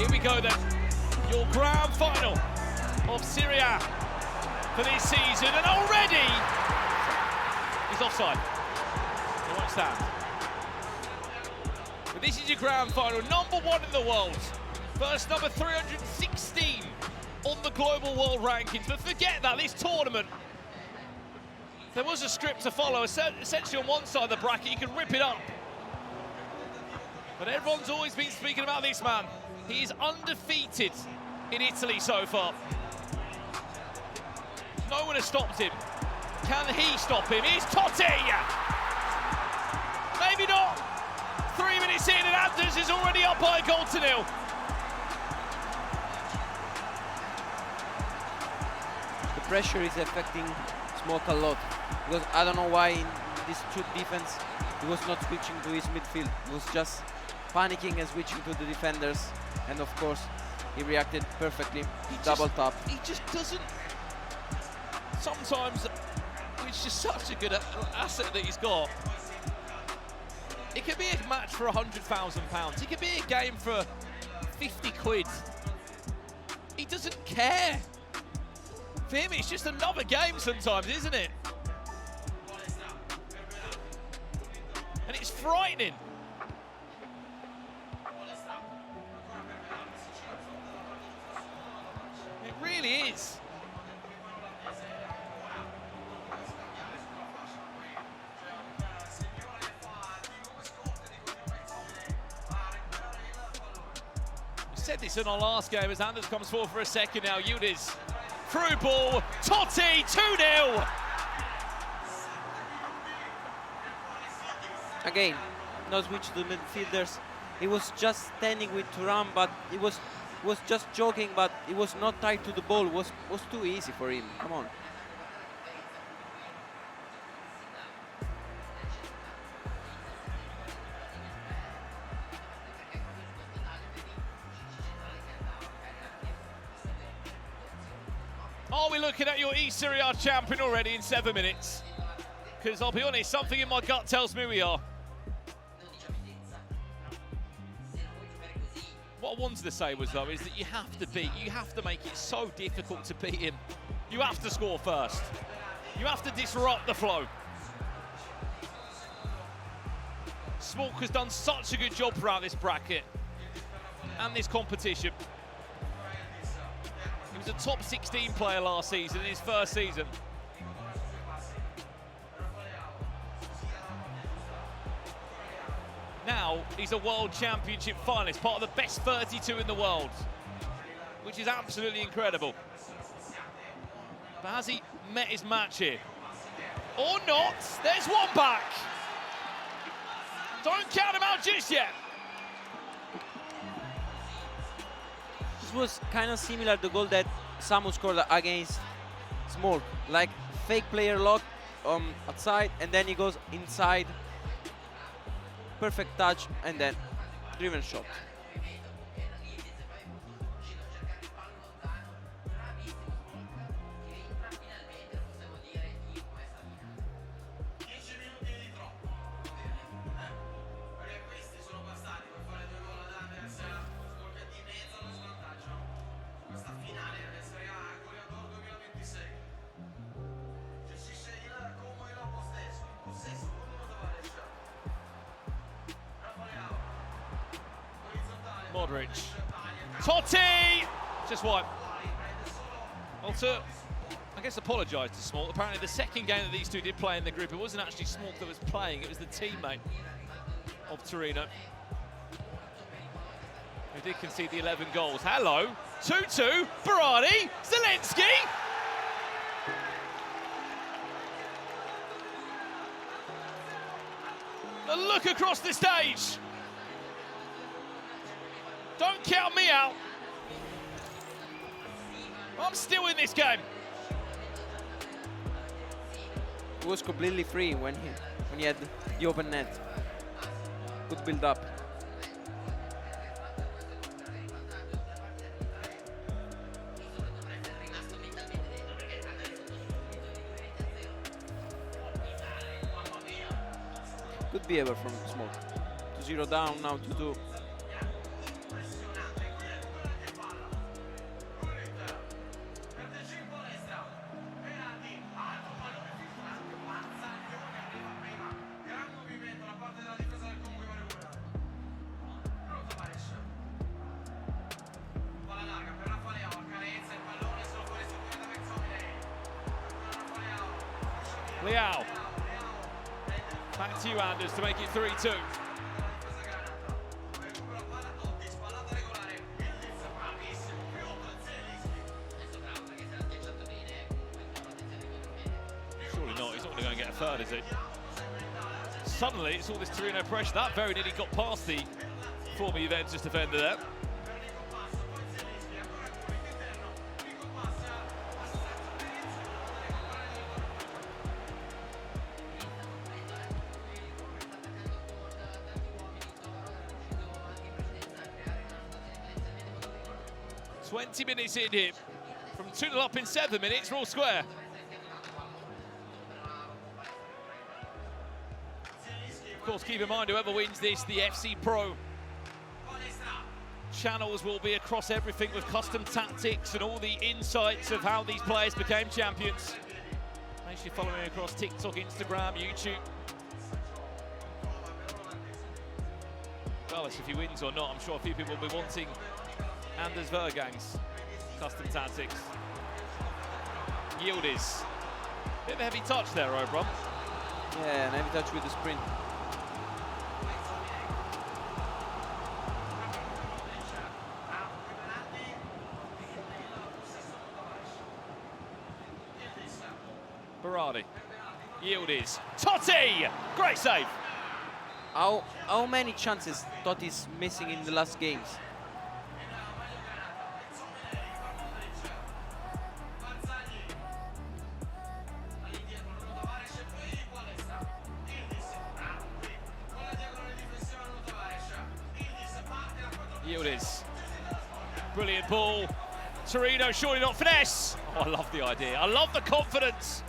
Here we go then, your grand final of SerieA for this season, and already he's offside. He won't stand. But this is your grand final, #1 in the world. First number 316 on the global world rankings. But forget that, this tournament, there was a script to follow. Essentially on one side of the bracket, you can rip it up. But everyone's always been speaking about this man. He is undefeated in Italy so far. No one has stopped him. Can he stop him? Here's Totti! Maybe not. 3 minutes in and Anders is already up by a goal to nil. The pressure is affecting SMALK a lot, because I don't know why in this shoot defense he was not switching to his midfield. He was just panicking and switching to the defenders, and of course he reacted perfectly. Double tap. He just doesn't. Sometimes it's just such a good asset that he's got. It could be a match for £100,000. It could be a game for 50 quid. He doesn't care. For him, it's just another game sometimes, isn't it? And it's frightening. It really is. We said this in our last game as Anders comes forward for a second now. Udis. Through ball, Totti, 2-0. Again, no switch to the midfielders. He was just standing with Thuram, but he was just joking, but he was not tied to the ball. It was too easy for him. Come on. Are we looking at your eSERIEA champion already in 7 minutes? Because I'll be honest, something in my gut tells me we are. What I wanted to say was, though, is that you have to make it so difficult to beat him. You have to score first. You have to disrupt the flow. SMALK has done such a good job throughout this bracket and this competition. He was a top 16 player last season in his first season. Now he's a World Championship finalist, part of the best 32 in the world, which is absolutely incredible. But has he met his match here? Or not? There's one back. Don't count him out just yet. This was kind of similar to the goal that Samu scored against SMALK, like fake player lock outside, and then he goes inside. Perfect touch, and then driven shot. Modric. Totti! Just wide. Well, I guess apologise to SMALK. Apparently the second game that these two did play in the group, it wasn't actually SMALK that was playing, it was the teammate of Torino, who did concede the 11 goals. Hello, 2-2, Berardi, Zelensky! A look across the stage. Don't count me out. I'm still in this game. He was completely free when he had the open net. Good build up. Good behavior from SMALK. 2-0 down, now 2-2. Liao. Back to you, Anders, to make it 3-2. Surely not, he's not going to go and get a third, is he? Suddenly, it's all this Torino pressure. That very nearly got past the former Juventus defender there. "20 minutes in here, from 2-0 up in 7 minutes, we're all square." Of course, keep in mind, whoever wins this, the FC Pro channels will be across everything with custom tactics and all the insights of how these players became champions. Make sure you follow me across TikTok, Instagram, YouTube. Regardless if he wins or not, I'm sure a few people will be wanting Anders VEJRGANG's custom tactics. Yildiz. Bit of a heavy touch there, Obron. Yeah, an heavy touch with the sprint. Berardi. Yildiz. Totti! Great save. How many chances Totti's missing in the last games? Yildiz. Brilliant ball. Torino surely not finesse. Oh, I love the idea. I love the confidence.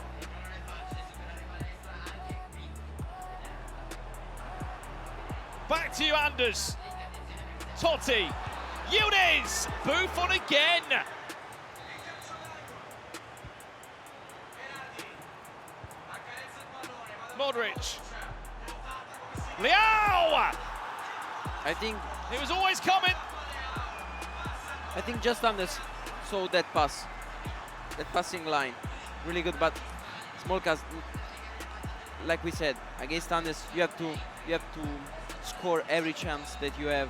Back to you, Anders. Totti. Yildiz. Buffon again. Modric. Liao. I think It was always coming. just Anders saw that pass, that passing line, really good. But SMALK has, like we said, against Anders, you have to score every chance that you have,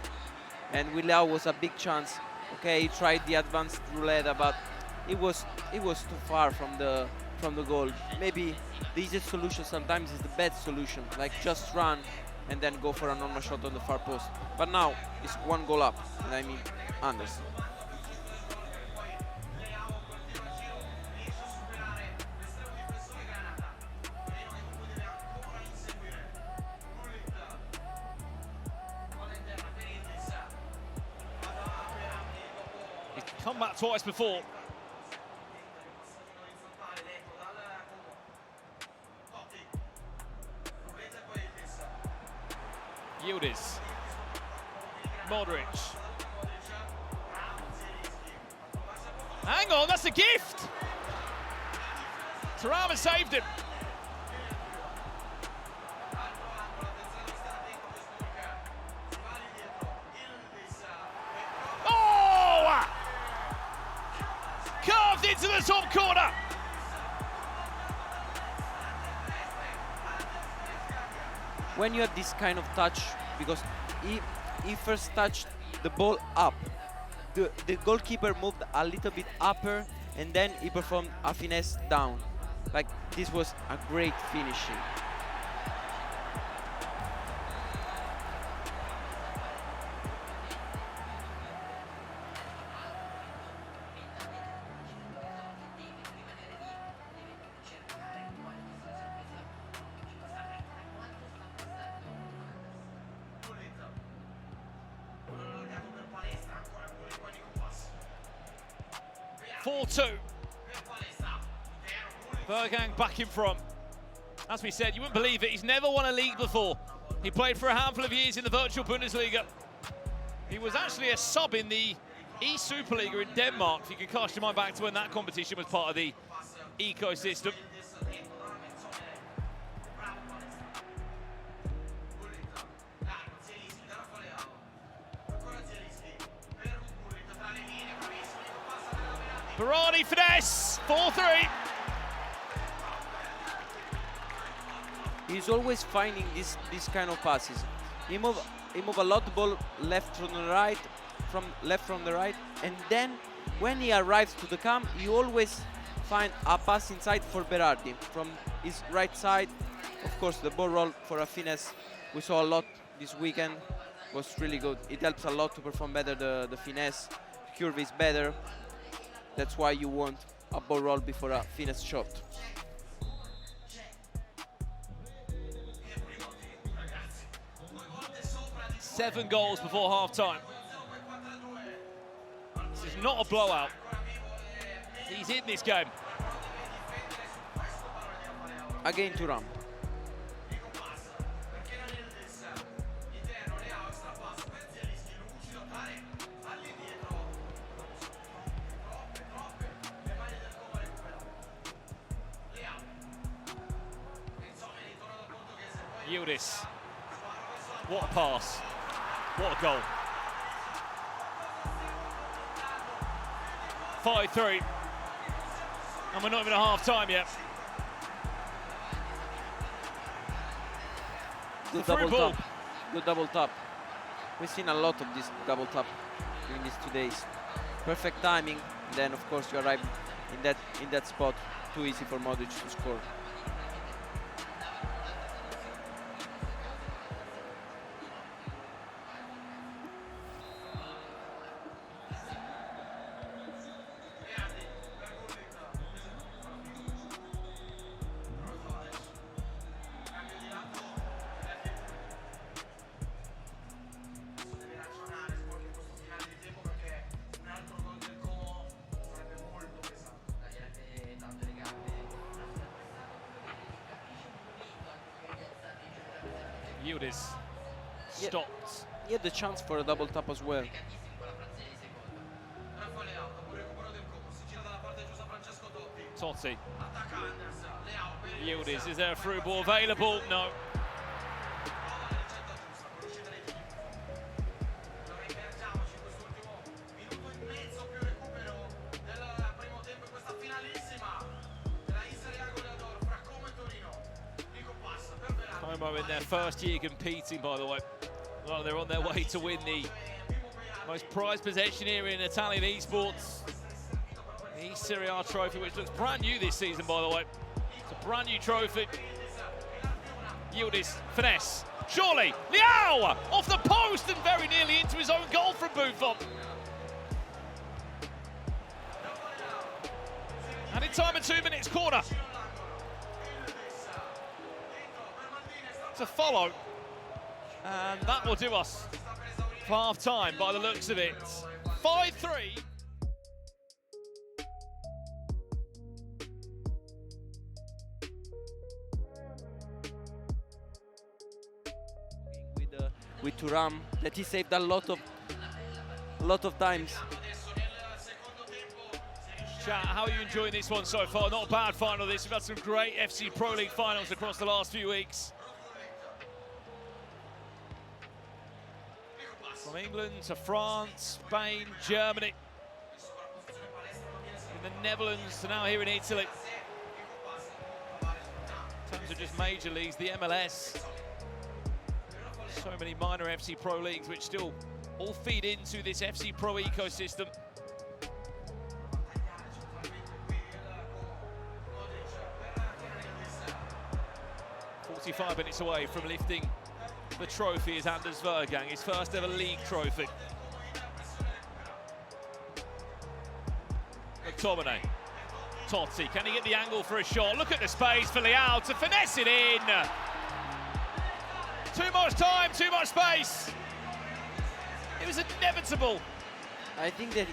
and Liao was a big chance. Okay, he tried the advanced roulette, but it was too far from the goal. Maybe the easiest solution sometimes is the best solution, like just run and then go for a normal shot on the far post. But now it's 1 goal up, and I mean Anders. He's come back twice before. Yildiz. Modric. Hang on, that's a gift! Tarama saved him. Oh! Carved into the top corner. When you have this kind of touch, because he first touched the ball up, the goalkeeper moved a little bit upper, and then he performed a finesse down. Like, this was a great finishing. VEJRGANG back in front. As we said, you wouldn't believe it, he's never won a league before. He played for a handful of years in the virtual Bundesliga. He was actually a sub in the eSuperliga in Denmark, if you can cast your mind back to when that competition was part of the ecosystem. Berardi finesse, 4-3. He's always finding this kind of passes. He move a lot the ball left from the right, from the right, and then when he arrives to the cam, he always find a pass inside for Berardi from his right side. Of course, the ball roll for a finesse we saw a lot this weekend was really good. It helps a lot to perform better the finesse. The curve is better. That's why you want a ball roll before a finesse shot. Seven goals before half-time. This is not a blowout. He's in this game. Again Thuram. Yildiz. What a pass. What a goal. 5-3. And we're not even at half-time yet. Good double tap. Good double tap. We've seen a lot of this double tap during these 2 days. Perfect timing. Then of course you arrive in that spot. Too easy for Modric to score. Yildiz stopped. He had the chance for a double tap as well. Totti. Yildiz, is there a through ball available? No. Como in their first year competing, by the way. Well, they're on their way to win the most prized possession here in Italian esports. The eSERIA trophy, which looks brand new this season, by the way. It's a brand new trophy. Yildiz, finesse, surely, Leao! Off the post and very nearly into his own goal from Buffon. And in time of 2 minutes, corner. To follow, and that will do us for half-time by the looks of it. 5-3. With Thuram, that he saved a lot of times. Chat, how are you enjoying this one so far? Not a bad final this. We've had some great FC Pro League finals across the last few weeks. From England to France, Spain, Germany, in the Netherlands to now here in Italy. In terms of just major leagues, the MLS. So many minor FC Pro leagues which still all feed into this FC Pro ecosystem. "45 minutes away from lifting the trophy is Anders VEJRGANG, his first ever league trophy. McTominay, Totti, can he get the angle for a shot? Look at the space for Leao to finesse it in. Too much time, too much space. It was inevitable. I think that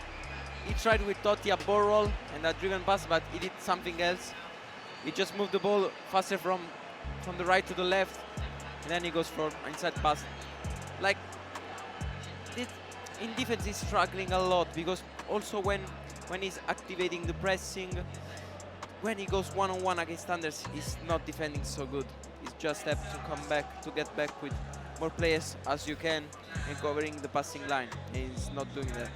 he tried with Totti a ball roll and a driven pass, but he did something else. He just moved the ball faster from the right to the left, and then he goes for inside pass. Like, in defense he's struggling a lot, because also when he's activating the pressing, when he goes one-on-one against Anders, he's not defending so good. He's just have to come back, to get back with more players as you can and covering the passing line. He's not doing that.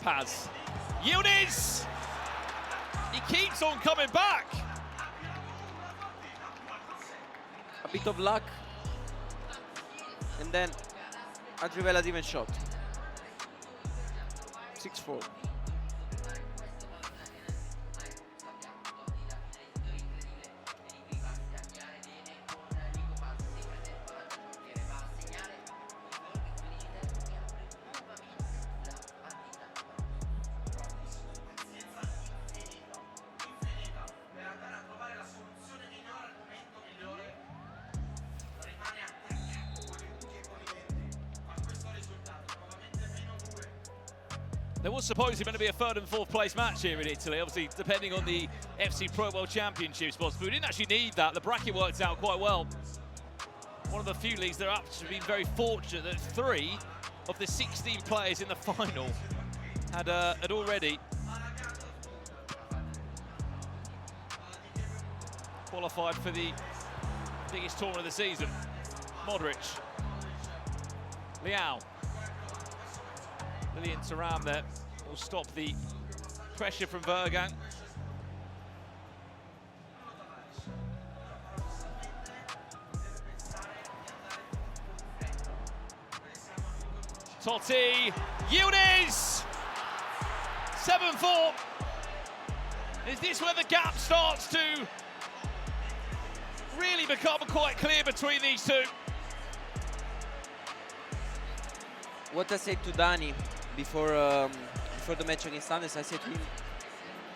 Paz. Yildiz! He keeps on coming back. A bit of luck. And then a Trivella's even shot. 6-4. There was supposedly going to be a third and fourth place match here in Italy, obviously depending on the FC Pro World Championship spots, but we didn't actually need that. The bracket worked out quite well. One of the few leagues that have actually been very fortunate that 3 of the 16 players in the final had already qualified for the biggest tournament of the season. Modric, Leao. Lillian Thuram there will stop the pressure from VEJRGANG. Totti, Yildiz! 7-4. Is this where the gap starts to really become quite clear between these two? What I said to Dani before the match against Andes, I said to him,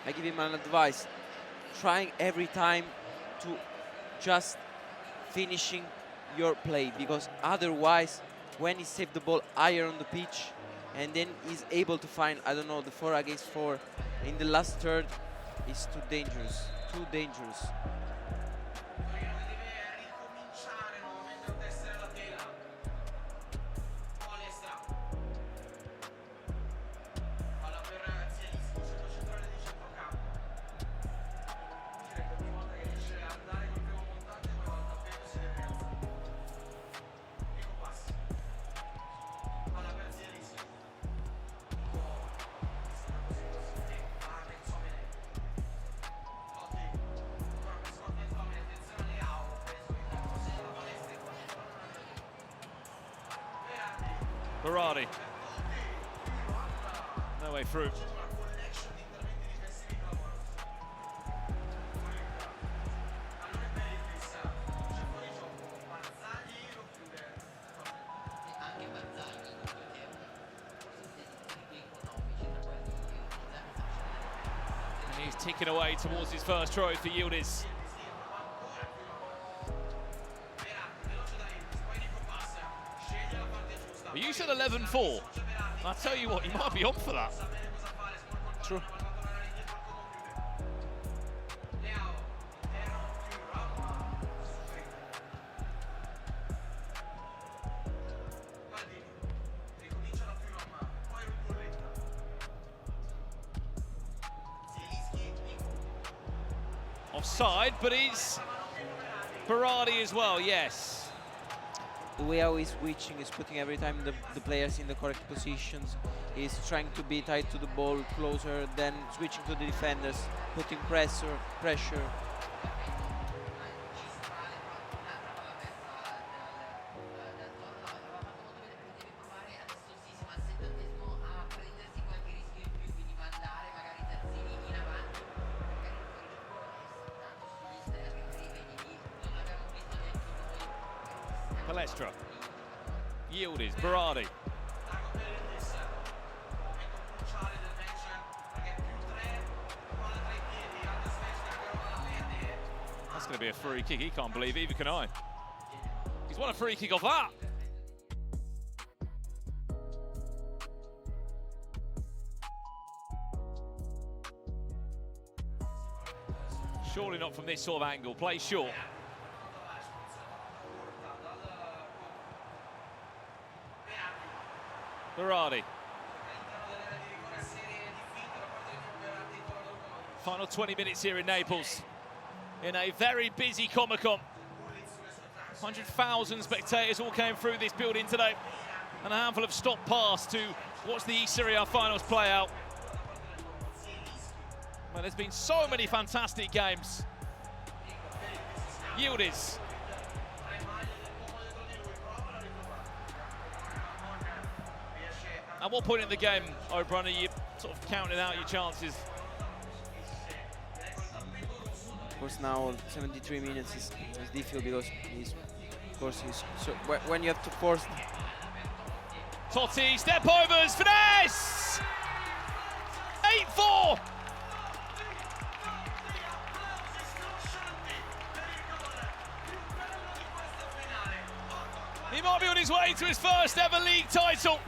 I give him an advice, trying every time to just finishing your play, because otherwise when he saved the ball higher on the pitch and then he's able to find, I don't know, the 4 against 4 in the last third, is too dangerous, too dangerous. Berardi. No way through. And he's ticking away towards his first trophy for Yildiz. You said 11-4. I'll tell you what, you might be on for that. True. Offside, but he's Berardi as well, yes. The way how he's switching is putting every time the players in the correct positions. He's trying to be tied to the ball closer, then switching to the defenders, putting pressure. Palestra, Yildiz, Berardi. That's going to be a free kick. He can't believe it, either can I. He's won a free kick off that. Surely not from this sort of angle. Play short. Berardi. Final 20 minutes here in Naples in a very busy Comic-Con. 100,000 spectators all came through this building today, and a handful have stopped past to watch the eSERIA finals play out. Well, there's been so many fantastic games. Yildiz. At what point in the game, O'Brien, are you sort of counting out your chances? Of course, now 73 minutes is difficult because so when you have to force. Totti, step overs, finesse! 8-4! He might be on his way to his first ever league title.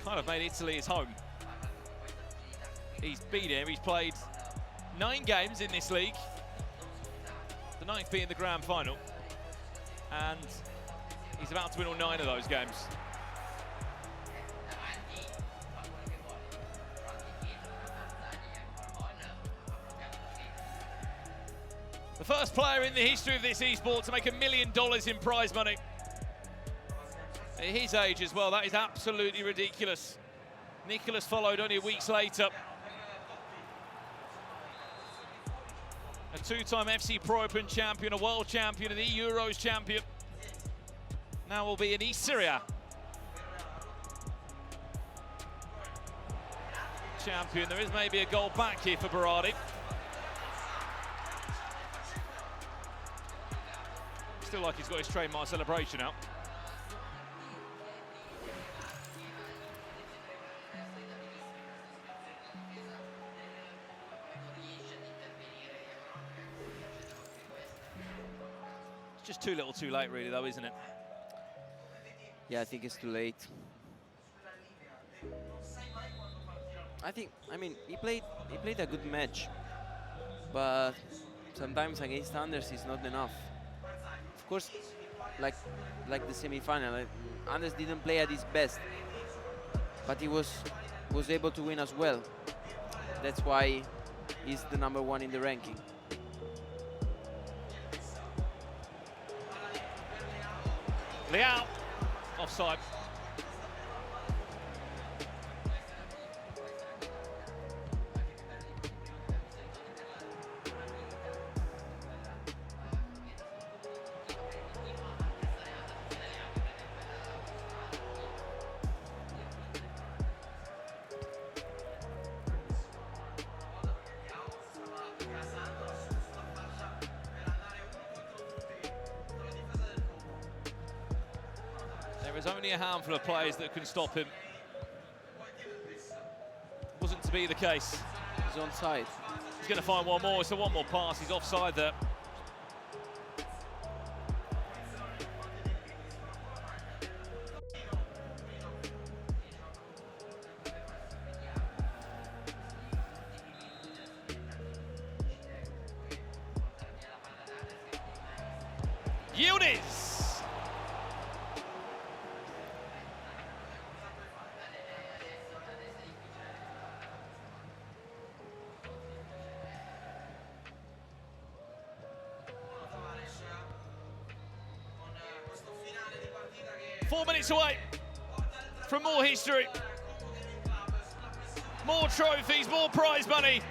Kind of made Italy his home. He's been here, he's played 9 games in this league, the 9th being the grand final, and he's about to win all 9 of those games. The first player in the history of this esport to make $1 million in prize money. At his age as well, that is absolutely ridiculous. Nicholas followed only weeks later. A 2-time FC Pro Open champion, a world champion, an Euros champion. Now will be an eSERIA champion. There is maybe a goal back here for Berardi. Still like he's got his trademark celebration out. Just too little too late really though, isn't it? Yeah, I think it's too late. I mean, he played a good match, but sometimes against Anders it's not enough. Of course, like the semi-final, Anders didn't play at his best, but he was able to win as well. That's why he's the #1 in the ranking. Leao, offside. There is only a handful of players that can stop him. Wasn't to be the case. He's onside. He's going to find one more, so one more pass. He's offside there. Yildiz! 4 minutes away from more history, more trophies, more prize money.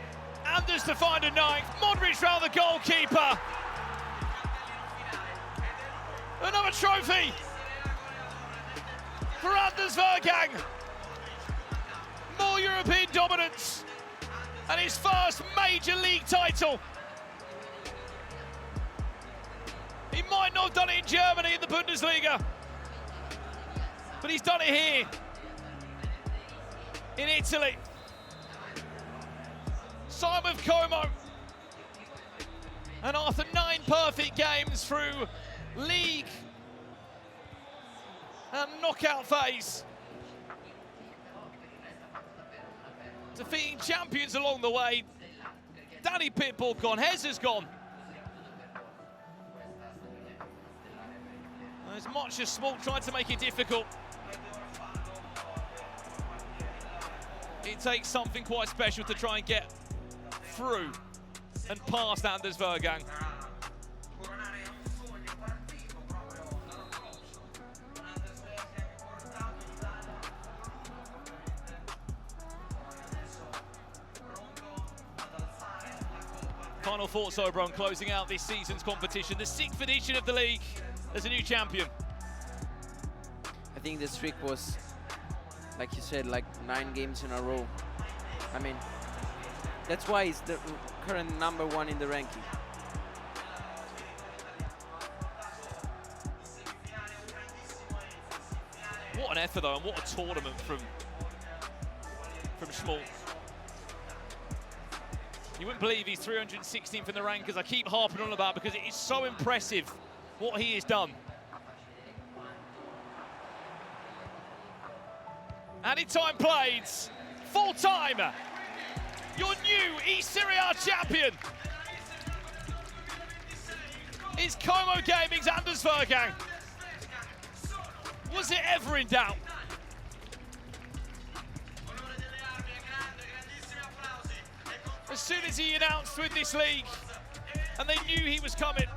Anders to find a 9th. Modric round the goalkeeper. Another trophy for Anders VEJRGANG. More European dominance and his first major league title. He might not have done it in Germany in the Bundesliga, but he's done it here in Italy. Simon Como and after 9 perfect games through league and knockout phase, defeating champions along the way. Danny Pitbull gone, Hezer's gone. As much as SMALK tried to make it difficult, it takes something quite special to try and get through and past Anders VEJRGANG. Final thoughts, Oberon, closing out this season's competition, the 6th edition of the league as a new champion. I think the streak was, like you said, like 9 games in a row. I mean, that's why he's the current #1 in the ranking. What an effort though, and what a tournament from SMALK. You wouldn't believe he's 316th in the rank, as I keep harping on about, because it is so impressive what he has done. Added time played, full time. Your new eSERIEA champion is Como Gaming's Anders VEJRGANG. Was it ever in doubt? As soon as he announced with this league, and they knew he was coming,